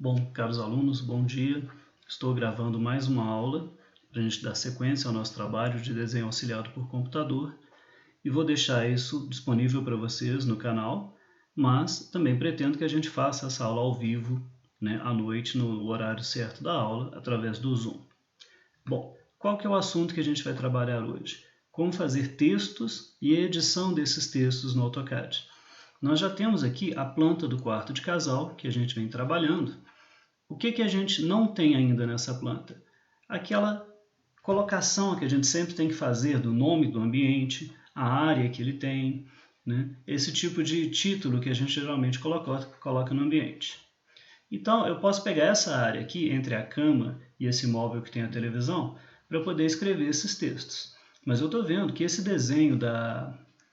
Bom, caros alunos, bom dia. Estou gravando mais uma aula para a gente dar sequência ao nosso trabalho de desenho auxiliado por computador e vou deixar isso disponível para vocês no canal, mas também pretendo que a gente faça essa aula ao vivo, à noite, no horário certo da aula, através do Zoom. Bom, qual que é o assunto que a gente vai trabalhar hoje? Como fazer textos e edição desses textos no AutoCAD. Nós já temos aqui a planta do quarto de casal, que a gente vem trabalhando. O que a gente não tem ainda nessa planta? Aquela colocação que a gente sempre tem que fazer do nome do ambiente, a área que ele tem, esse tipo de título que a gente geralmente coloca no ambiente. Então, eu posso pegar essa área aqui, entre a cama e esse móvel que tem a televisão, para poder escrever esses textos. Mas eu estou vendo que esse desenho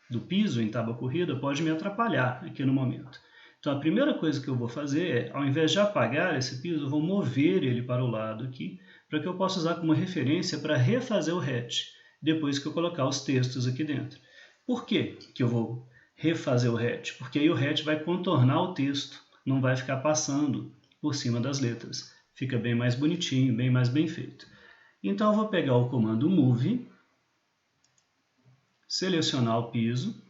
do piso em tábua corrida pode me atrapalhar aqui no momento. Então, a primeira coisa que eu vou fazer é, ao invés de apagar esse piso, eu vou mover ele para o lado aqui, para que eu possa usar como referência para refazer o hatch, depois que eu colocar os textos aqui dentro. Por que eu vou refazer o hatch? Porque aí o hatch vai contornar o texto, não vai ficar passando por cima das letras. Fica bem mais bonitinho, bem mais bem feito. Então, eu vou pegar o comando Move, selecionar o piso,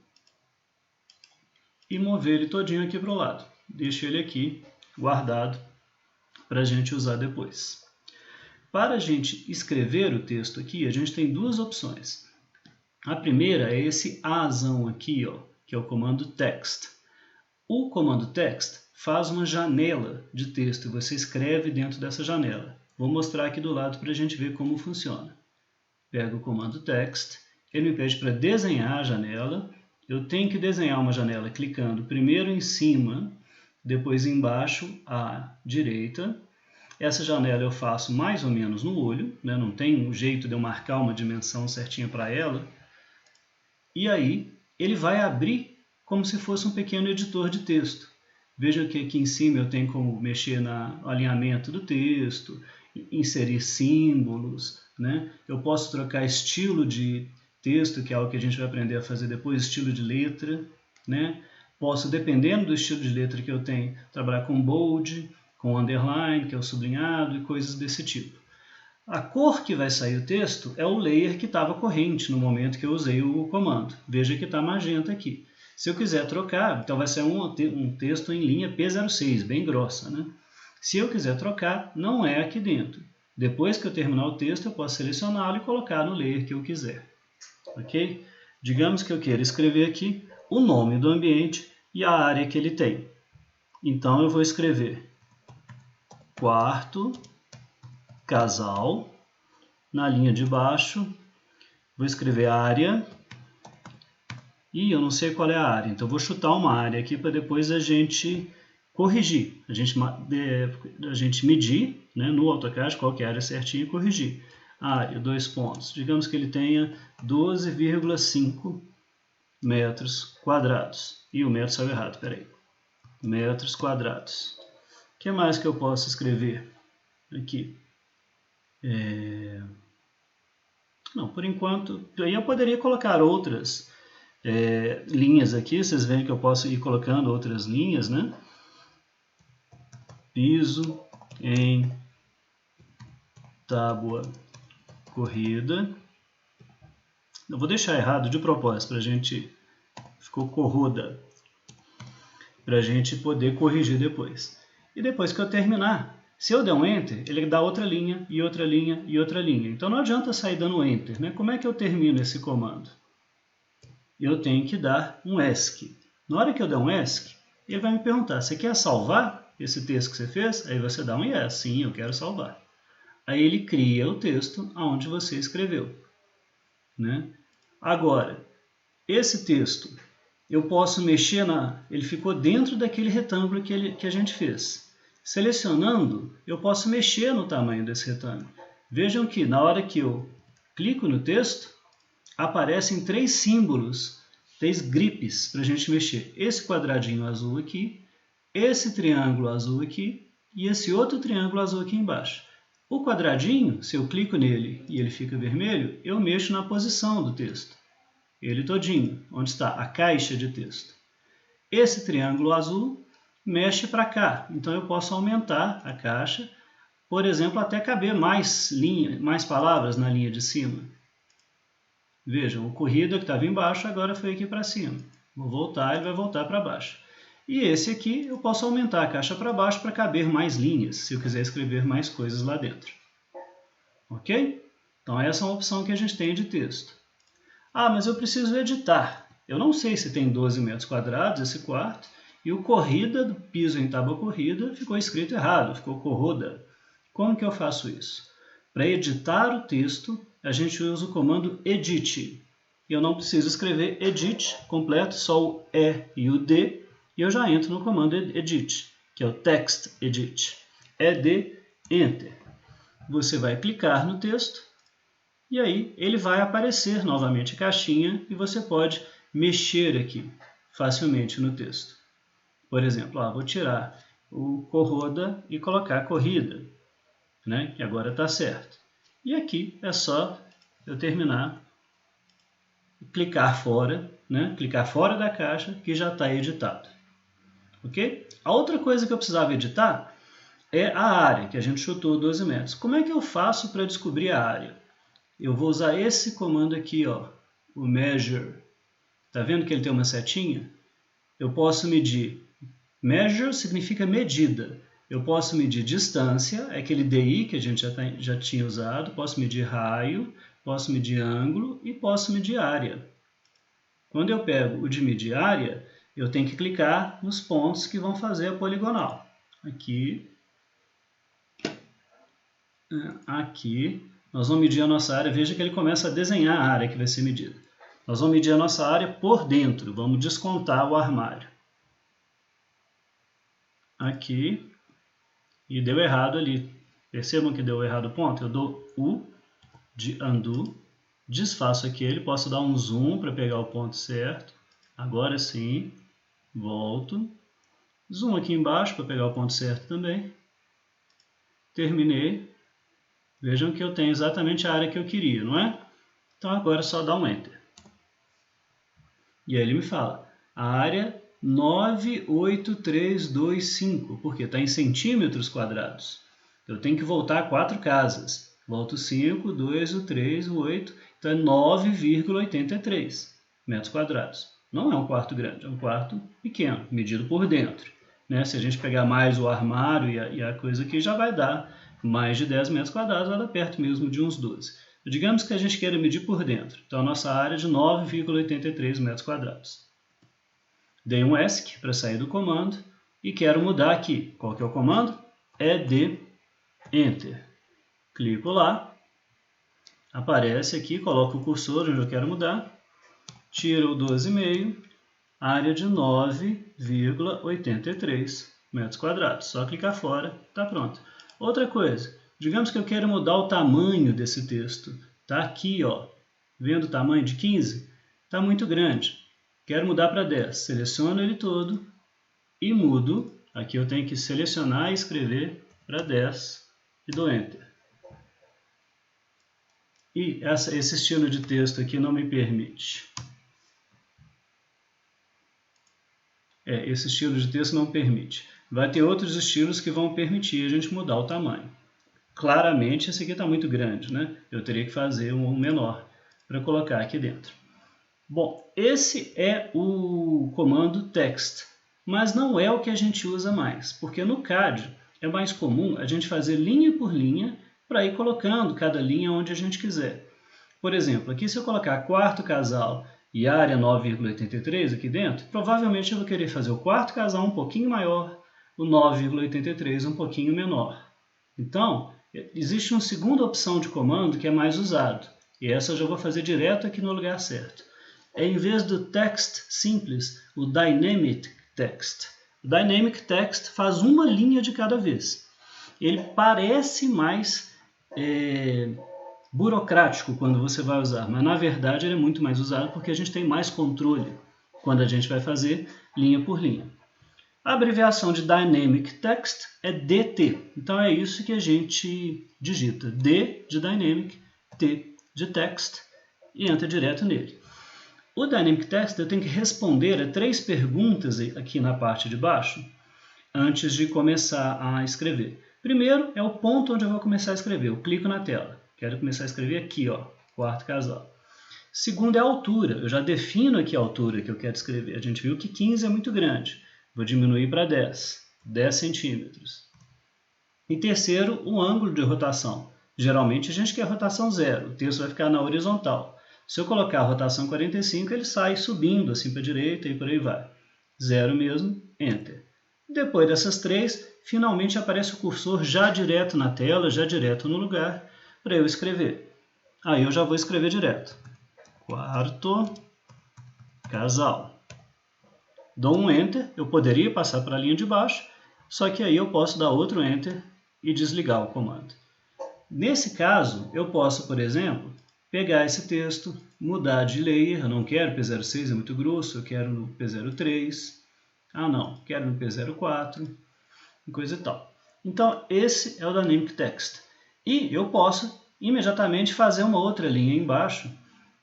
e mover ele todinho aqui para o lado. Deixo ele aqui guardado para a gente usar depois. Para a gente escrever o texto aqui, a gente tem duas opções. A primeira é esse Azão aqui, que é o comando Text. O comando Text faz uma janela de texto e você escreve dentro dessa janela. Vou mostrar aqui do lado para a gente ver como funciona. Pego o comando Text, ele me pede para desenhar a janela. Eu tenho que desenhar uma janela clicando primeiro em cima, depois embaixo à direita. Essa janela eu faço mais ou menos no olho, não tem um jeito de eu marcar uma dimensão certinha para ela. E aí ele vai abrir como se fosse um pequeno editor de texto. Veja que aqui em cima eu tenho como mexer no alinhamento do texto, inserir símbolos, Eu posso trocar estilo de texto, que é algo que a gente vai aprender a fazer depois, estilo de letra, Posso, dependendo do estilo de letra que eu tenho, trabalhar com bold, com underline, que é o sublinhado, e coisas desse tipo. A cor que vai sair o texto é o layer que estava corrente no momento que eu usei o comando. Veja que está magenta aqui. Se eu quiser trocar, então vai ser um texto em linha P06, bem grossa, Se eu quiser trocar, não é aqui dentro. Depois que eu terminar o texto, eu posso selecioná-lo e colocar no layer que eu quiser. Ok? Digamos que eu queira escrever aqui o nome do ambiente e a área que ele tem. Então, eu vou escrever quarto, casal, na linha de baixo, vou escrever área, e eu não sei qual é a área, então vou chutar uma área aqui para depois a gente corrigir, a gente medir no AutoCAD qual que é a área certinha e corrigir. Área, 2 pontos, digamos que ele tenha 12,5 metros quadrados. E o metro saiu errado, peraí. Metros quadrados. O que mais que eu posso escrever aqui? Não, por enquanto, aí eu poderia colocar outras linhas aqui, vocês veem que eu posso ir colocando outras linhas, Piso em tábua corrida. Eu vou deixar errado de propósito, para a gente... Ficou corroda, para a gente poder corrigir depois. E depois que eu terminar, se eu der um Enter, ele dá outra linha, e outra linha, e outra linha. Então não adianta sair dando Enter, Como é que eu termino esse comando? Eu tenho que dar um ESC. Na hora que eu der um ESC, ele vai me perguntar, você quer salvar esse texto que você fez? Aí você dá um Yes, sim, eu quero salvar. Aí ele cria o texto onde você escreveu. Agora, esse texto, eu posso mexer ele ficou dentro daquele retângulo que a gente fez. Selecionando, eu posso mexer no tamanho desse retângulo. Vejam que na hora que eu clico no texto, aparecem 3 símbolos, 3 gripes para a gente mexer. Esse quadradinho azul aqui, esse triângulo azul aqui e esse outro triângulo azul aqui embaixo. O quadradinho, se eu clico nele e ele fica vermelho, eu mexo na posição do texto. Ele todinho, onde está a caixa de texto. Esse triângulo azul mexe para cá. Então eu posso aumentar a caixa, por exemplo, até caber mais palavras na linha de cima. Vejam, o corrida que estava embaixo agora foi aqui para cima. Vou voltar, ele vai voltar para baixo. E esse aqui eu posso aumentar a caixa para baixo para caber mais linhas, se eu quiser escrever mais coisas lá dentro. Ok? Então essa é uma opção que a gente tem de texto. Ah, mas eu preciso editar. Eu não sei se tem 12 metros quadrados esse quarto, e o corrida do piso em tábua corrida ficou escrito errado, ficou corroda. Como que eu faço isso? Para editar o texto, a gente usa o comando edit. Eu não preciso escrever edit completo, só o E e o D, e eu já entro no comando edit, que é o text edit. ED, enter. Você vai clicar no texto, e aí ele vai aparecer novamente a caixinha, e você pode mexer aqui facilmente no texto. Por exemplo, vou tirar o corroda e colocar corrida, né? Que agora está certo. E aqui é só eu terminar, clicar fora, né? Clicar fora da caixa, que já está editado. Ok? A outra coisa que eu precisava editar é a área, que a gente chutou 12 metros. Como é que eu faço para descobrir a área? Eu vou usar esse comando aqui, ó, o measure. Está vendo que ele tem uma setinha? Eu posso medir. Measure significa medida. Eu posso medir distância, é aquele DI que a gente já tinha usado. Posso medir raio, posso medir ângulo e posso medir área. Quando eu pego o de medir área, eu tenho que clicar nos pontos que vão fazer a poligonal. Aqui. Aqui. Nós vamos medir a nossa área. Veja que ele começa a desenhar a área que vai ser medida. Nós vamos medir a nossa área por dentro. Vamos descontar o armário. Aqui. E deu errado ali. Percebam que deu errado o ponto? Eu dou U de undo. Desfaço aquele. Posso dar um zoom para pegar o ponto certo. Agora sim. Volto. Zoom aqui embaixo para pegar o ponto certo também. Terminei. Vejam que eu tenho exatamente a área que eu queria, não é? Então agora é só dar um Enter. E aí ele me fala, a área 98325, porque está em centímetros quadrados. Eu tenho que voltar 4 casas. Volto 5, 2, o 3, o 8, então é 9,83 metros quadrados. Não é um quarto grande, é um quarto pequeno, medido por dentro. Né? Se a gente pegar mais o armário e a coisa aqui, já vai dar mais de 10 metros quadrados, vai dar perto mesmo de uns 12. Digamos que a gente queira medir por dentro. Então, a nossa área é de 9,83 metros quadrados. Dei um ESC para sair do comando e quero mudar aqui. Qual que é o comando? ED, Enter. Clico lá, aparece aqui, coloco o cursor onde eu quero mudar, tiro o 12,5, área de 9,83 metros quadrados. Só clicar fora, está pronto. Outra coisa, digamos que eu quero mudar o tamanho desse texto. Está aqui, ó. Vendo o tamanho de 15? Está muito grande. Quero mudar para 10. Seleciono ele todo e mudo. Aqui eu tenho que selecionar e escrever para 10 e dou Enter. E esse estilo de texto aqui não me permite. Esse estilo de texto não permite. Vai ter outros estilos que vão permitir a gente mudar o tamanho. Claramente, esse aqui está muito grande, né? Eu teria que fazer um menor para colocar aqui dentro. Bom, esse é o comando text, mas não é o que a gente usa mais, porque no CAD é mais comum a gente fazer linha por linha para ir colocando cada linha onde a gente quiser. Por exemplo, aqui se eu colocar quarto casal e área 9,83 aqui dentro, provavelmente eu vou querer fazer o quarto casal um pouquinho maior, o 9,83 um pouquinho menor. Então, existe uma segunda opção de comando que é mais usado, e essa eu já vou fazer direto aqui no lugar certo. Em vez do text simples, o dynamic text. O dynamic text faz uma linha de cada vez. Ele parece mais burocrático quando você vai usar, mas na verdade ele é muito mais usado porque a gente tem mais controle quando a gente vai fazer linha por linha. A abreviação de Dynamic Text é DT, então é isso que a gente digita, D de Dynamic, T de Text e entra direto nele. O Dynamic Text eu tenho que responder a 3 perguntas aqui na parte de baixo. antes de começar a escrever. Primeiro é o ponto onde eu vou começar a escrever. Eu clico na tela. Quero começar a escrever aqui, ó, quarto casal. Segundo é a altura. Eu já defino aqui a altura que eu quero escrever. A gente viu que 15 é muito grande. Vou diminuir para 10. 10 centímetros. E terceiro, o ângulo de rotação. Geralmente a gente quer rotação 0. O texto vai ficar na horizontal. Se eu colocar a rotação 45, ele sai subindo assim para a direita e por aí vai. 0 mesmo, Enter. Depois dessas três, finalmente aparece o cursor já direto na tela, já direto no lugar, para eu escrever. Aí eu já vou escrever direto. Quarto casal. Dou um Enter, eu poderia passar para a linha de baixo, só que aí eu posso dar outro Enter e desligar o comando. Nesse caso, eu posso, por exemplo, pegar esse texto, mudar de layer, eu não quero P06, é muito grosso, eu quero no P03, não, quero no P04, coisa e tal. Então, esse é o Dynamic Text. E eu posso imediatamente fazer uma outra linha embaixo,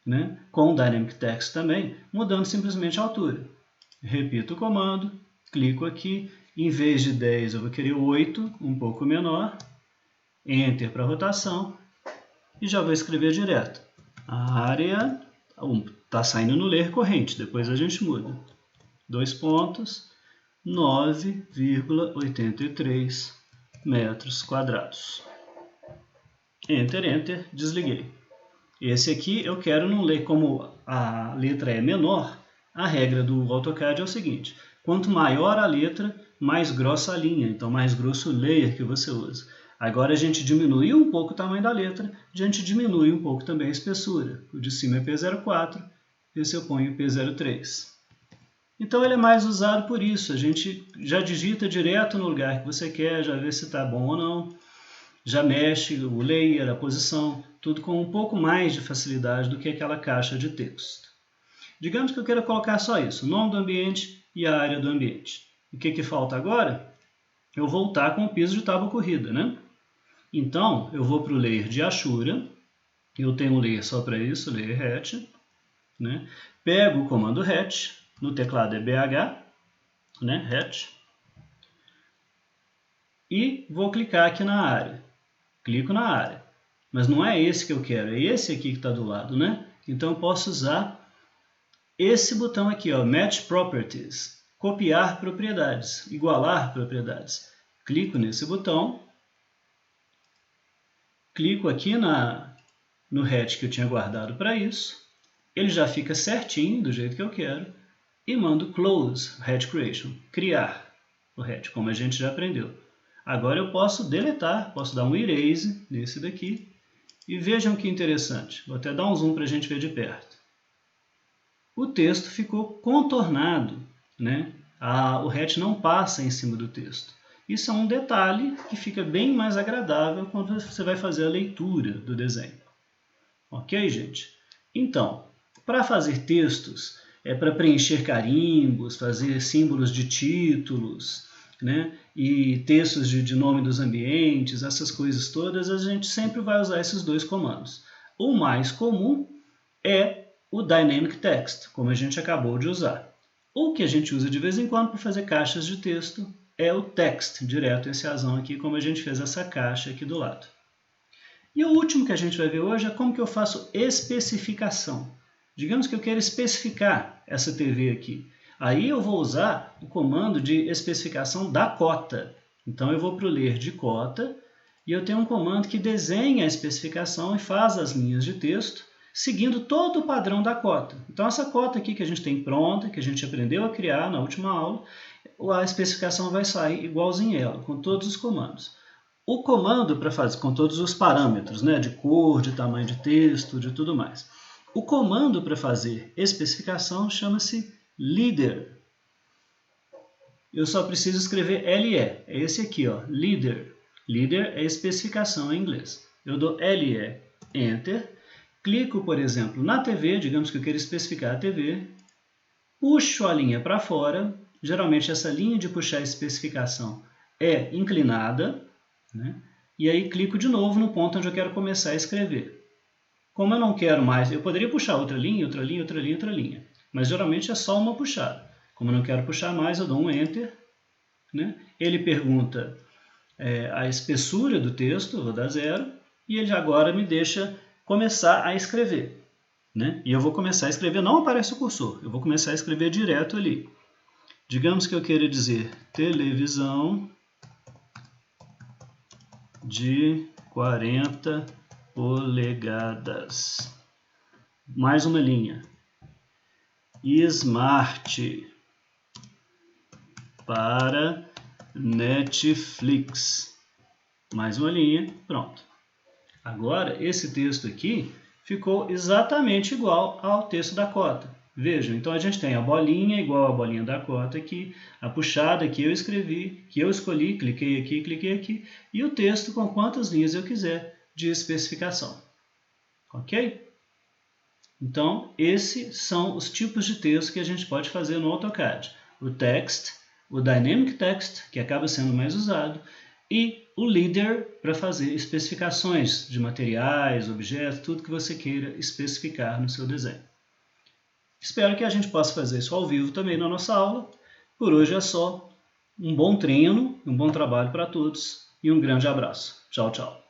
né, com o Dynamic Text também, mudando simplesmente a altura. Repito o comando, clico aqui, em vez de 10 eu vou querer 8, um pouco menor, Enter para rotação, e já vou escrever direto. A área está saindo no ler corrente, depois a gente muda. 2 pontos, 9,83 metros quadrados. Enter, Enter, desliguei. Esse aqui eu quero não ler, como a letra é menor, a regra do AutoCAD é o seguinte: quanto maior a letra, mais grossa a linha, então mais grosso o layer que você usa. Agora a gente diminuiu um pouco o tamanho da letra, a gente diminui um pouco também a espessura. O de cima é P04, esse eu ponho P03. Então ele é mais usado por isso, a gente já digita direto no lugar que você quer, já vê se está bom ou não, já mexe o layer, a posição, tudo com um pouco mais de facilidade do que aquela caixa de texto. Digamos que eu queira colocar só isso, o nome do ambiente e a área do ambiente. O que falta agora? Eu voltar com o piso de tábua corrida, né? Então, eu vou para o layer de Ashura, eu tenho um layer só para isso, layer hatch, né? Pego o comando hatch, no teclado é BH, né? Hatch, e vou clicar aqui na área. Clico na área, mas não é esse que eu quero, é esse aqui que está do lado, né? Então eu posso usar esse botão aqui, ó, Match Properties, copiar propriedades, igualar propriedades. Clico nesse botão, clico aqui no hatch que eu tinha guardado para isso, ele já fica certinho do jeito que eu quero, e mando Close Hatch Creation, criar o hatch, como a gente já aprendeu. Agora eu posso deletar, posso dar um erase nesse daqui, e vejam que interessante, vou até dar um zoom para a gente ver de perto. O texto ficou contornado, né? O hatch não passa em cima do texto. Isso é um detalhe que fica bem mais agradável quando você vai fazer a leitura do desenho. Ok, gente? Então, para fazer textos, para preencher carimbos, fazer símbolos de títulos, né? E textos de nome dos ambientes, essas coisas todas, a gente sempre vai usar esses dois comandos. O mais comum é o Dynamic Text, como a gente acabou de usar. O que a gente usa de vez em quando para fazer caixas de texto é o text, direto esse azão aqui, como a gente fez essa caixa aqui do lado. E o último que a gente vai ver hoje é como que eu faço especificação. Digamos que eu quero especificar essa TV aqui. Aí eu vou usar o comando de especificação da cota. Então eu vou para o ler de cota e eu tenho um comando que desenha a especificação e faz as linhas de texto seguindo todo o padrão da cota. Então essa cota aqui que a gente tem pronta, que a gente aprendeu a criar na última aula, a especificação vai sair igualzinha ela, com todos os comandos. O comando para fazer, com todos os parâmetros, né, de cor, de tamanho de texto, de tudo mais. O comando para fazer especificação chama-se leader. Eu só preciso escrever LE, é esse aqui, ó, leader. Leader é especificação em inglês. Eu dou LE, Enter, clico, por exemplo, na TV, digamos que eu quero especificar a TV, puxo a linha para fora, geralmente essa linha de puxar a especificação é inclinada, né? E aí clico de novo no ponto onde eu quero começar a escrever. Como eu não quero mais, eu poderia puxar outra linha, outra linha, outra linha, outra linha, mas geralmente é só uma puxada. Como eu não quero puxar mais, eu dou um Enter, né? Ele pergunta a espessura do texto, vou dar 0, e ele agora me deixa começar a escrever, né? E eu vou começar a escrever, não aparece o cursor, eu vou começar a escrever direto ali. Digamos que eu queira dizer televisão de 40 polegadas. Mais uma linha. Smart para Netflix. Mais uma linha, pronto. Agora, esse texto aqui ficou exatamente igual ao texto da cota. Vejam, então a gente tem a bolinha igual à bolinha da cota aqui, a puxada que eu escrevi, que eu escolhi, cliquei aqui, e o texto com quantas linhas eu quiser de especificação. Ok? Então, esses são os tipos de texto que a gente pode fazer no AutoCAD. O text, o dynamic text, que acaba sendo mais usado, e o leader para fazer especificações de materiais, objetos, tudo que você queira especificar no seu desenho. Espero que a gente possa fazer isso ao vivo também na nossa aula. Por hoje é só. Um bom treino, um bom trabalho para todos e um grande abraço. Tchau, tchau.